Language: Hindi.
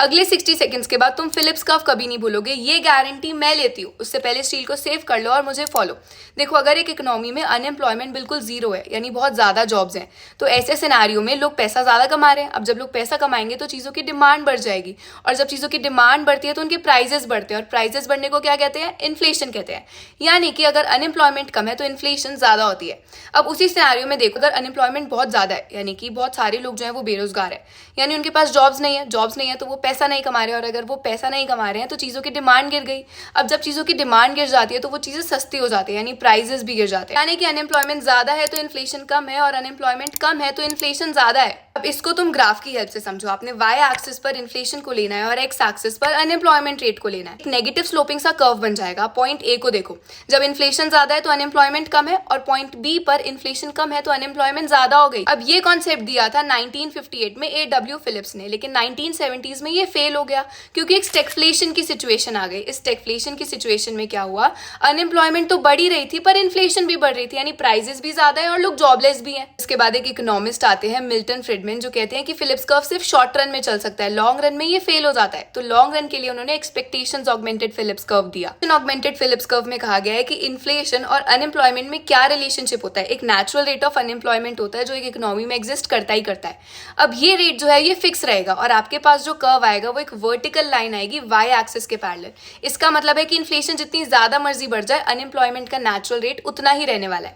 अगले 60 सेकंड्स के बाद तुम फिलिप्स कर्व कभी नहीं भूलोगे, ये गारंटी मैं लेती हूँ। उससे पहले स्टील को सेव कर लो और मुझे फॉलो। देखो, अगर एक इकोनॉमी में अनएम्प्लॉयमेंट बिल्कुल जीरो है, यानी बहुत ज़्यादा जॉब्स हैं, तो ऐसे सिनेरियो में लोग पैसा ज़्यादा कमा रहे हैं। अब जब लोग पैसा कमाएंगे तो चीज़ों की डिमांड बढ़ जाएगी, और जब चीज़ों की डिमांड बढ़ती है तो उनके प्राइजेस बढ़ते हैं, और प्राइजेस बढ़ने को क्या कहते हैं? इन्फ्लेशन कहते हैं। यानी कि अगर अनएम्प्लॉयमेंट कम है तो इन्फ्लेशन ज़्यादा होती है। अब उसी सिनेरियो में देखो, अगर अनएम्प्लॉयमेंट बहुत ज़्यादा है, यानी कि बहुत सारे लोग जो हैं वो बेरोजगार है, यानी उनके पास जॉब्स नहीं है तो वो पैसा नहीं कमा रहे, और अगर वो पैसा नहीं कमा रहे हैं तो चीज़ों की डिमांड गिर गई। अब जब चीज़ों की डिमांड गिर जाती है तो वो चीज़ें सस्ती हो जाती है, यानी प्राइजेस भी गिर जाते हैं। यानी कि अनएम्प्लॉयमेंट ज़्यादा है तो इन्फ्लेशन कम है, और अनएम्प्लॉयमेंट कम है तो इन्फ्लेशन ज़्यादा है। अब इसको तुम ग्राफ की हेल्प से समझो। आपने वाई एक्सिस पर इन्फ्लेशन को लेना है और एक्स एक्सिस पर अनएम्प्लॉयमेंट रेट को लेना है। एक नेगेटिव स्लोपिंग सा कर्व बन जाएगा। पॉइंट ए को देखो, जब इन्फ्लेशन ज्यादा है तो अनएम्प्लॉयमेंट कम है, और पॉइंट बी पर इन्फ्लेशन कम है तो अनएम्प्लॉयमेंट ज्यादा हो गई। अब ये कॉन्सेप्ट दिया था 1958 में A.W. फिलिप्स ने, लेकिन 1970s में ये फेल हो गया क्योंकि एक स्टैगफ्लेशन की सिचुएशन आ गई। इस स्टैगफ्लेशन की सिचुएशन में क्या हुआ? अनएम्प्लॉयमेंट तो बढ़ ही रही थी पर इन्फ्लेशन भी बढ़ रही थी, यानी प्राइजेस भी ज्यादा है और लोग जॉबलेस भी हैं। इसके बाद एक इकोनॉमिस्ट आते हैं, मिल्टन फ्रीडमैन, जो कहते हैं कि फिलिप्स कर्व सिर्फ शॉर्ट रन में चल सकता है, लॉन्ग रन में ये फेल हो जाता है। तो लॉन्ग रन के लिए उन्होंने एक्सपेक्टेशंस ऑगमेंटेड फिलिप्स कर्व दिया। ऑगमेंटेड फिलिप्स कर्व में कहा गया है कि इन्फ्लेशन और अनएम्प्लॉयमेंट में क्या रिलेशनशिप होता है। एक नेचुरल रेट ऑफ अनएम्प्लॉयमेंट होता है जो एक इकोनॉमी में एग्जिस्ट करता ही करता है। अब ये रेट जो है ये फिक्स रहेगा, और आपके पास जो कर्व आएगा वो एक वर्टिकल लाइन आएगी वाई एक्सिस के पैरेलल। इसका मतलब है कि इन्फ्लेशन जितनी ज्यादा मर्जी बढ़ जाए, अनएम्प्लॉयमेंट का नेचुरल रेट उतना ही रहने वाला है।